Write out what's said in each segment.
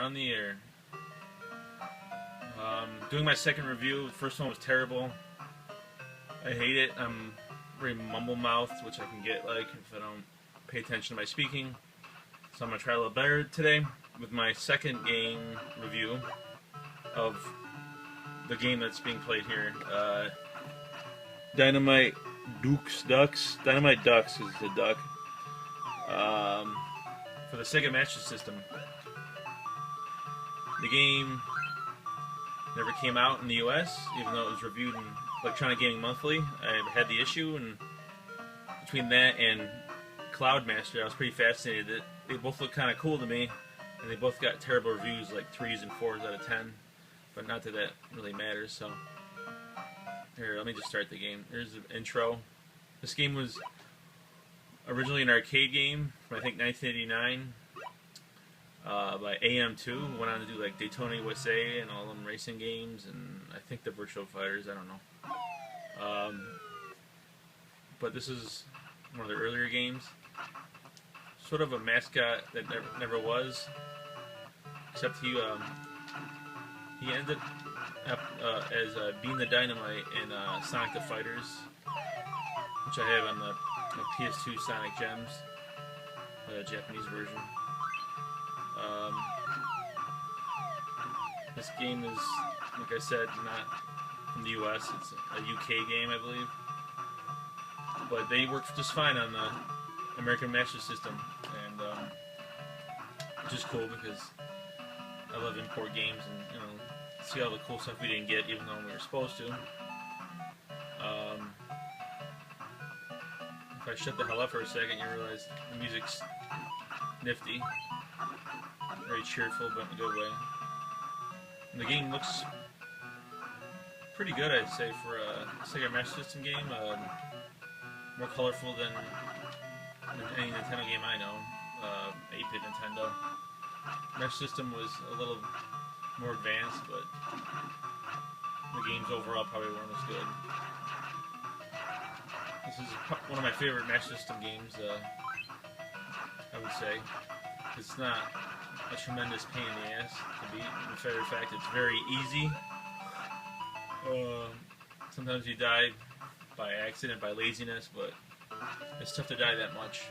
on the air. Doing my second review. The first one was terrible. I hate it. I'm very mumble-mouthed, which I can get like if I don't pay attention to my speaking. So I'm going to try a little better today with my second game review of the game that's being played here. Dynamite Ducks. Dynamite Ducks is the duck. For the Sega Master System. The game never came out in the US, even though it was reviewed in Electronic Gaming Monthly. I had the issue, and between that and Cloudmaster, I was pretty fascinated. That they both look kind of cool to me, and they both got terrible reviews, like 3s and 4s out of 10. But not that that really matters. So here, let me just start the game. Here's the intro. This game was originally an arcade game from I think 1989 by AM2. Went on to do like Daytona USA and all them racing games, and I think the Virtual Fighters. I don't know. But this is one of the earlier games. Sort of a mascot that never was, except he ended up as being the Dynamite in Sonic the Fighters, which I have on the PS2 Sonic Gems, the Japanese version. This game is, like I said, not from the US. It's a UK game, I believe. But they work just fine on the American Master System, and which is cool because I love import games and see all the cool stuff we didn't get, even though we were supposed to. If I shut the hell up for a second, you realize the music's nifty, very cheerful, but in a good way. And the game looks pretty good, I'd say, for a Sega Master System game. More colorful than any Nintendo game I know. 8-bit Nintendo. Master System was a little more advanced, but the games overall probably weren't as good. This is one of my favorite Master System games, I would say. It's not a tremendous pain in the ass to beat. In fact, it's very easy. Sometimes you die by accident, by laziness, but it's tough to die that much.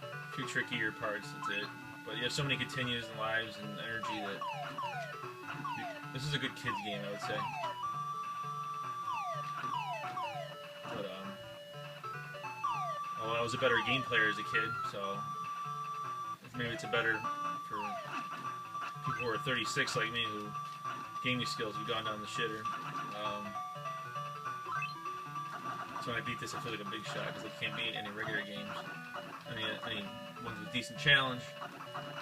A few trickier parts, that's it. But you have so many continues and lives and energy that this is a good kid's game, I would say. But well, I was a better game player as a kid, so maybe it's a better for people who are 36 like me, who gaming skills have gone down the shitter. So when I beat this, I feel like a big shot because I can't beat any regular games, any ones with decent challenge.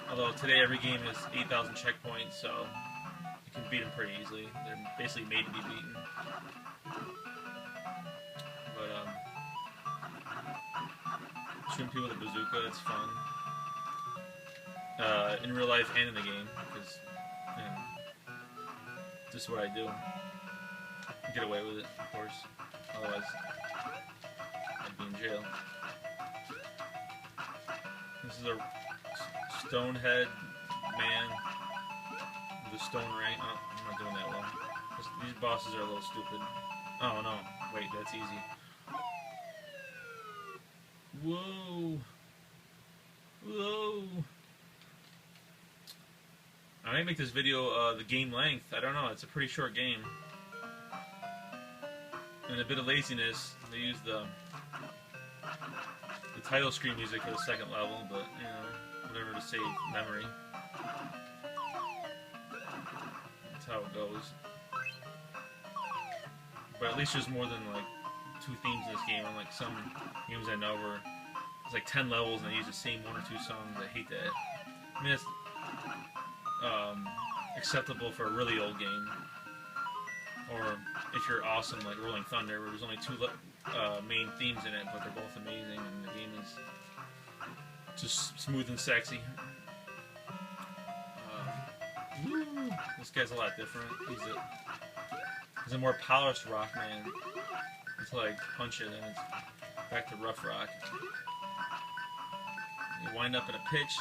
Although today every game has 8,000 checkpoints, so you can beat them pretty easily. They're basically made to be beaten. But shooting people with a bazooka, it's fun. In real life and in the game, because this is what I do. Get away with it, of course. Otherwise, I'd be in jail. This is a stone head man with a stone ring. Oh, I'm not doing that well. These bosses are a little stupid. Oh no, wait, that's easy. Whoa! Whoa! I might make this video the game length. I don't know. It's a pretty short game. And a bit of laziness. They use the title screen music for the second level, but whatever to save memory. That's how it goes. But at least there's more than like 2 themes in this game. Unlike some games I know where it's like 10 levels and they use the same 1 or 2 songs. I hate that. I mean, that's acceptable for a really old game, or if you're awesome like Rolling Thunder, where there's only 2 main themes in it, but they're both amazing, and the game is just smooth and sexy. This guy's a lot different. He's a more polished rock man until I punch it, and it's back to rough rock. You wind up in a pitch.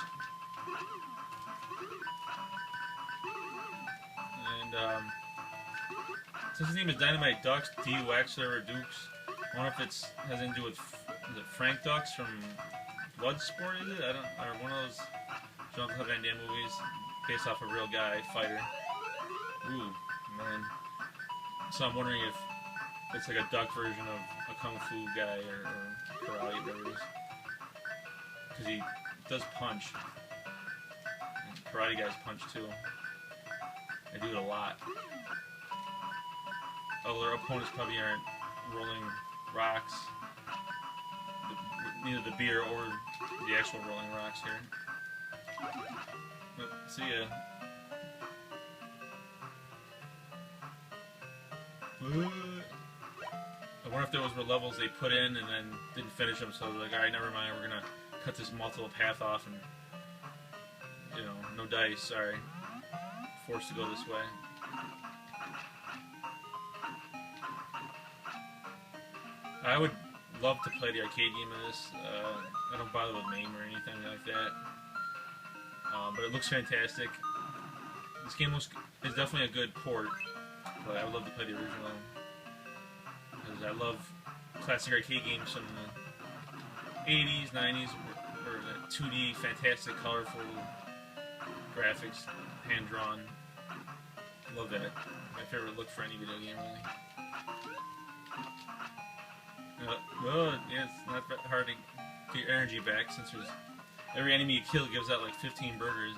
since his name is Dynamite Ducks, D-U-X or Dukes, I wonder if has anything to do with is it Frank Dux from Bloodsport, is it? I don't, or one of those Jean-Claude Van Damme movies based off a real guy, fighter. Ooh, man. So I'm wondering if it's like a duck version of a kung fu guy or karate, whatever it is. Because he does punch. And karate guys punch too. They do it a lot. Oh, their opponents probably aren't rolling rocks. Neither the beer or the actual rolling rocks here. But, see ya. I wonder if those were levels they put in and then didn't finish them, so they're like, alright, never mind, we're gonna cut this multiple path off and, you know, no dice, sorry. Forced to go this way. I would love to play the arcade game of this. I don't bother with MAME or anything like that. But it looks fantastic. This game is definitely a good port, but I would love to play the original. Because I love classic arcade games from the 80s, 90s, where the 2D, fantastic, colorful graphics, hand-drawn. Love that. My favorite look for any video game, really. Well, yeah, it's not that hard to get your energy back since there's every enemy you kill gives out like 15 burgers.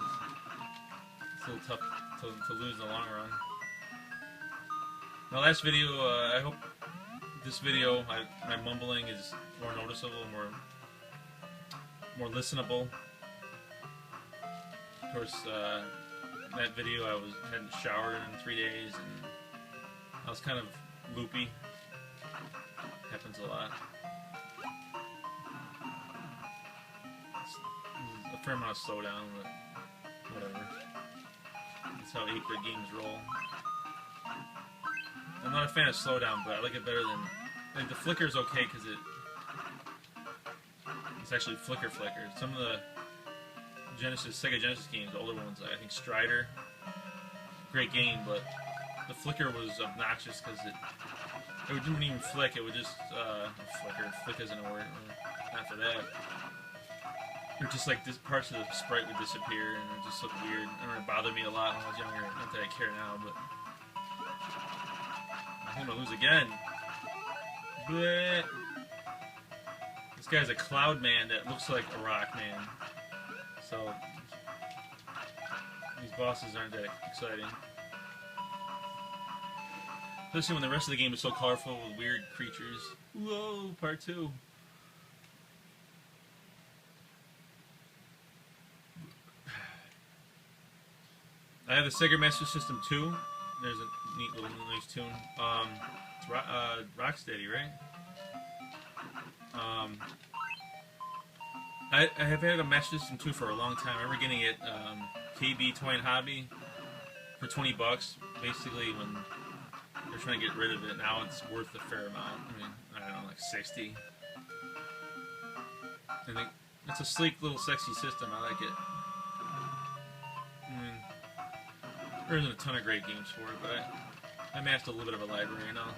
It's a little tough to lose in the long run. My last video, I hope this video, my mumbling is more noticeable, more listenable. Of course, that video I hadn't showered in 3 days, and I was kind of loopy. Happens a lot. It's a fair amount of slowdown, but whatever. That's how 8-bit games roll. I'm not a fan of slowdown, but I like it better than... Like, the flicker's okay because it's actually flicker. Some of the Sega Genesis games, the older ones, I think Strider, great game, but the flicker was obnoxious because it wouldn't even flick, it would just, flick isn't a word, not for that. Or just like, parts of the sprite would disappear, and it just looked weird. I don't know, it bothered me a lot when I was younger, not that I care now, but... I'm gonna lose again. Bleh. This guy's a cloud man that looks like a rock man. So, these bosses aren't that exciting. Especially when the rest of the game is so colorful with weird creatures. Whoa, part 2. I have the Sega Master System 2. There's a neat little nice tune. It's Rocksteady, right? I have had a Master System 2 for a long time. I remember getting it KB Toy and Hobby for $20. Basically, when they're trying to get rid of it, now it's worth a fair amount. I mean, I don't know, like 60. And it's a sleek little sexy system. I like it. I mean, there isn't a ton of great games for it, but I amassed a little bit of a library now,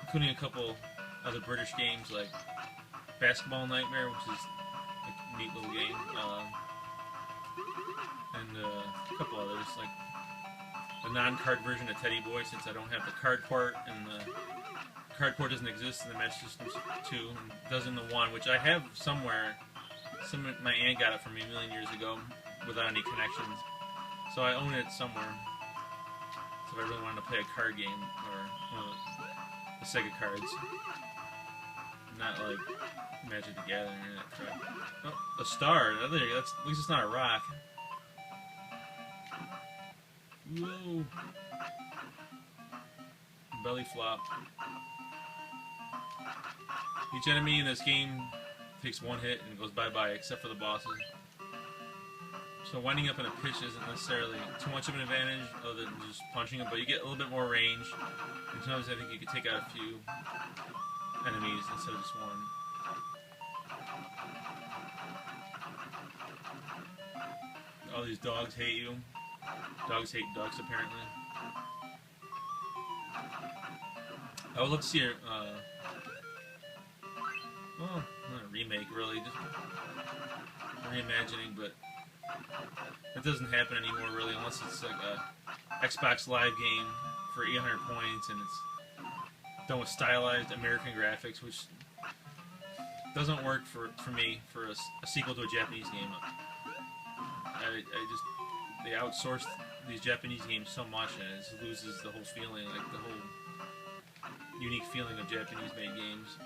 including a couple other British games like Basketball Nightmare, which is a neat little game, and a couple others like the non-card version of Teddy Boy, since I don't have the card port, and the card port doesn't exist in the Master System 2, and does in the 1, which I have somewhere. My aunt got it from me a million years ago without any connections, so I own it somewhere. So if I really wanted to play a card game, or one of the Sega cards, not like Magic the Gathering or that crap. Oh, a star. At least it's not a rock. Whoa. Belly flop. Each enemy in this game takes one hit and goes bye-bye, except for the bosses. So winding up in a pitch isn't necessarily too much of an advantage other than just punching them, but you get a little bit more range. And sometimes I think you can take out a few enemies instead of just one. All these dogs hate you. Dogs hate ducks, apparently. I would love to see well, not a remake, really, just reimagining, but it doesn't happen anymore, really, unless it's like a Xbox Live game for 800 points, and it's done with stylized American graphics, which doesn't work for me for a sequel to a Japanese game. They outsourced these Japanese games so much, and it just loses the whole feeling, like the whole unique feeling of Japanese-made games.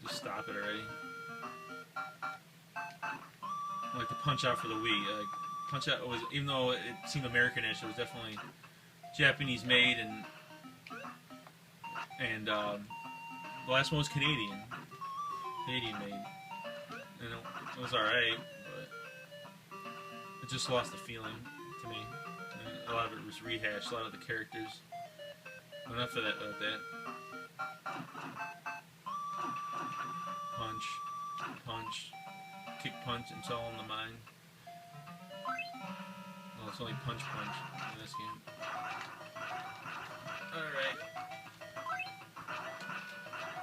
Just stop it already. Like the Punch Out for the Wii. Like Punch Out was, even though it seemed Americanish, it was definitely Japanese-made, and the last one was Canadian made, and it was alright, but it just lost the feeling to me. And a lot of it was rehashed, a lot of the characters. Enough of that. Punch, kick, punch, and it's all in the mind. Well, it's only punch in this game. Alright.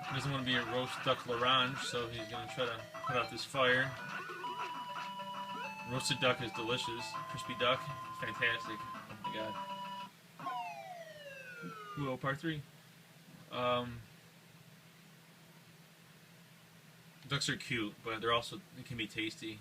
He doesn't want to be a roast duck l'orange, so he's going to try to put out this fire. Roasted duck is delicious. Crispy duck, fantastic. Oh my god. Well, part 3. Ducks are cute, but they can be tasty.